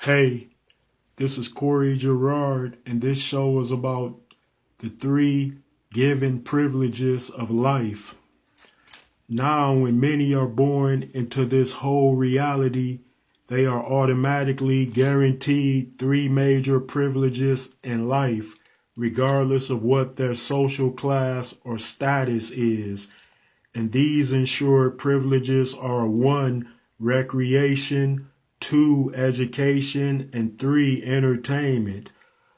Hey, this is Corey Gerard, and this show is about the three given privileges of life. Now, when many are born into this whole reality, they are automatically guaranteed three major privileges in life, regardless of what their social class or status is. And these ensured privileges are 1. Recreation, 2. Education, and 3. Entertainment.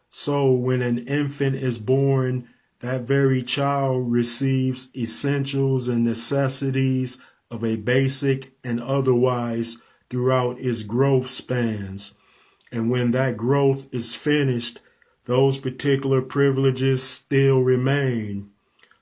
So when an infant is born, that very child receives essentials and necessities of a basic and otherwise throughout its growth spans. And when that growth is finished, those particular privileges still remain.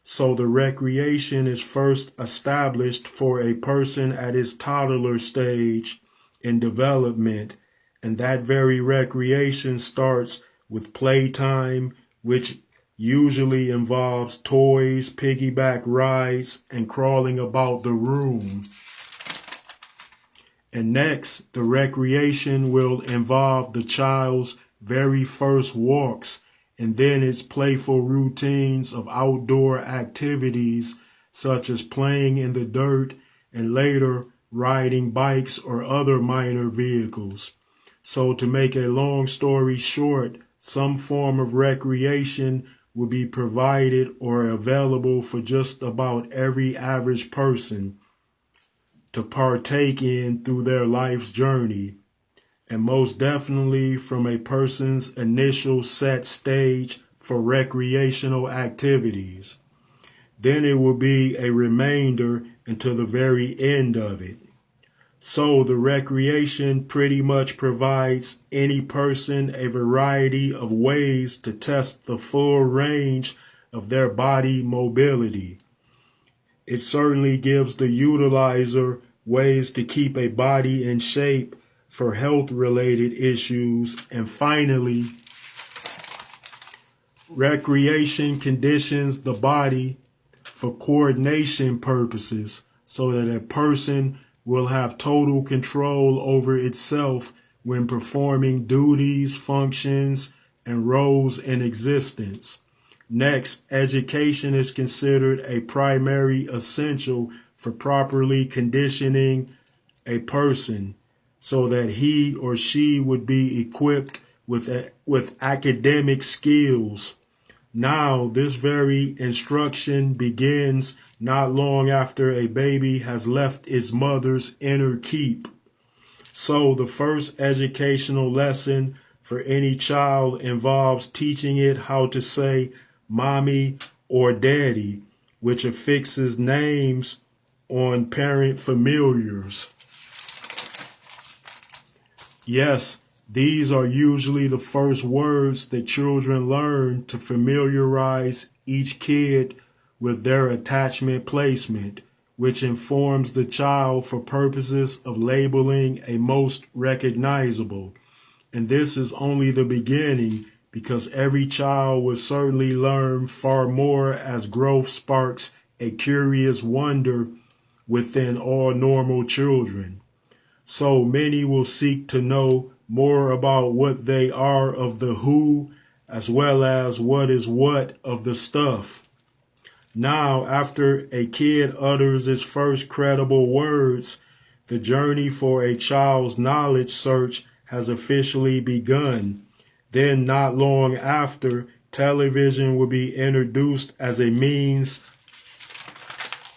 So the recreation is first established for a person at his toddler stage in development, and that very recreation starts with playtime, which usually involves toys, piggyback rides, and crawling about the room. And next, the recreation will involve the child's very first walks, and then its playful routines of outdoor activities such as playing in the dirt and later riding bikes or other minor vehicles. So to make a long story short, some form of recreation will be provided or available for just about every average person to partake in through their life's journey, and most definitely from a person's initial set stage for recreational activities. Then it will be a remainder until the very end of it. So the recreation pretty much provides any person a variety of ways to test the full range of their body mobility. It certainly gives the utilizer ways to keep a body in shape for health-related issues. And finally, recreation conditions the body for coordination purposes so that a person will have total control over itself when performing duties, functions, and roles in existence. Next, education is considered a primary essential for properly conditioning a person so that he or she would be equipped with academic skills. Now, this very instruction begins not long after a baby has left its mother's inner keep. So the first educational lesson for any child involves teaching it how to say mommy or daddy, which affixes names on parent familiars. Yes, these are usually the first words that children learn to familiarize each kid with their attachment placement, which informs the child for purposes of labeling a most recognizable. And this is only the beginning, because every child will certainly learn far more as growth sparks a curious wonder within all normal children. So many will seek to know more about what they are of the who, as well as what is what of the stuff. Now, after a kid utters its first credible words, the journey for a child's knowledge search has officially begun. Then, not long after, television will be introduced as a means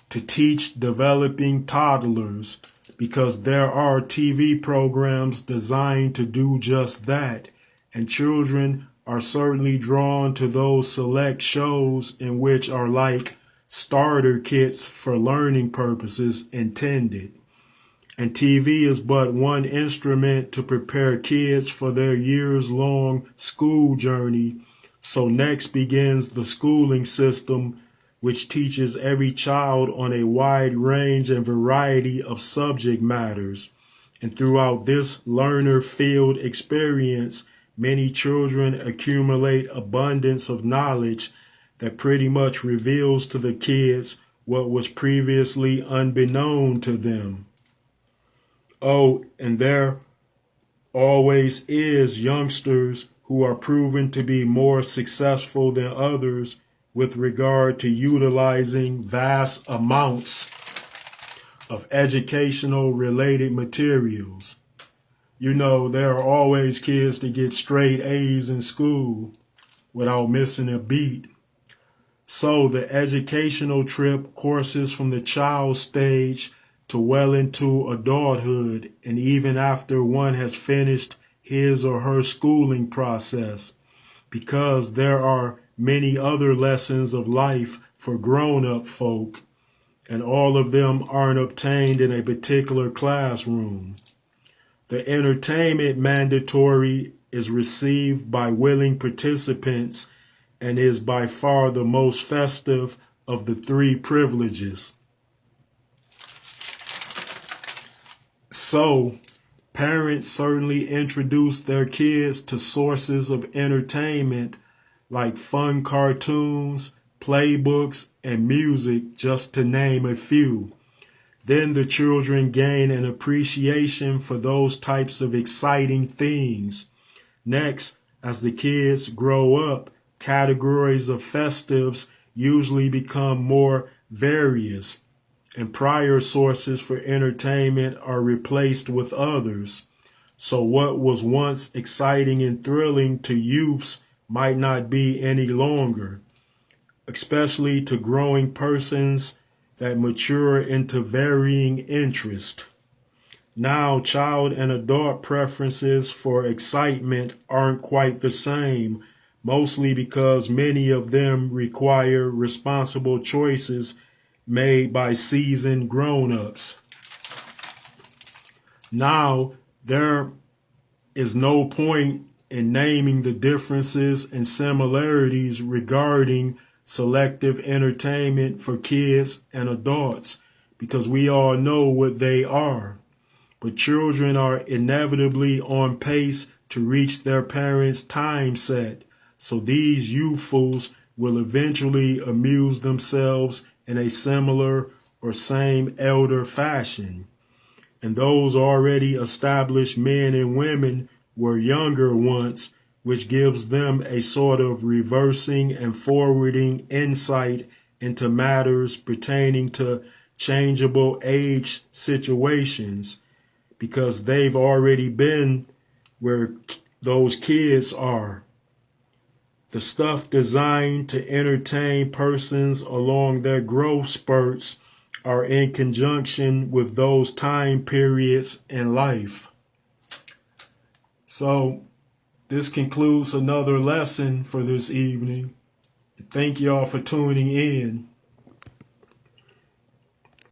to teach developing toddlers, because there are TV programs designed to do just that, and children are certainly drawn to those select shows in which are like starter kits for learning purposes intended. And TV is but one instrument to prepare kids for their years-long school journey. So next begins the schooling system, which teaches every child on a wide range and variety of subject matters. And throughout this learner field experience, many children accumulate abundance of knowledge that pretty much reveals to the kids what was previously unbeknown to them. Oh, and there always is youngsters who are proven to be more successful than others with regard to utilizing vast amounts of educational related materials. You know, there are always kids that get straight A's in school without missing a beat. So the educational trip courses from the child stage to well into adulthood, and even after one has finished his or her schooling process, because there are many other lessons of life for grown-up folk, and all of them aren't obtained in a particular classroom. The entertainment mandatory is received by willing participants and is by far the most festive of the three privileges. So, parents certainly introduce their kids to sources of entertainment like fun cartoons, playbooks, and music, just to name a few. Then the children gain an appreciation for those types of exciting things. Next, as the kids grow up, categories of festives usually become more various, and prior sources for entertainment are replaced with others. So what was once exciting and thrilling to youths might not be any longer, especially to growing persons that mature into varying interest. Now, child and adult preferences for excitement aren't quite the same, mostly because many of them require responsible choices made by seasoned grown-ups. Now, there is no point in naming the differences and similarities regarding selective entertainment for kids and adults, because we all know what they are. But children are inevitably on pace to reach their parents' time set, so these youthfuls will eventually amuse themselves in a similar or same elder fashion. And those already established men and women were younger once, which gives them a sort of reversing and forwarding insight into matters pertaining to changeable age situations, because they've already been where those kids are. The stuff designed to entertain persons along their growth spurts are in conjunction with those time periods in life. So this concludes another lesson for this evening. Thank y'all for tuning in.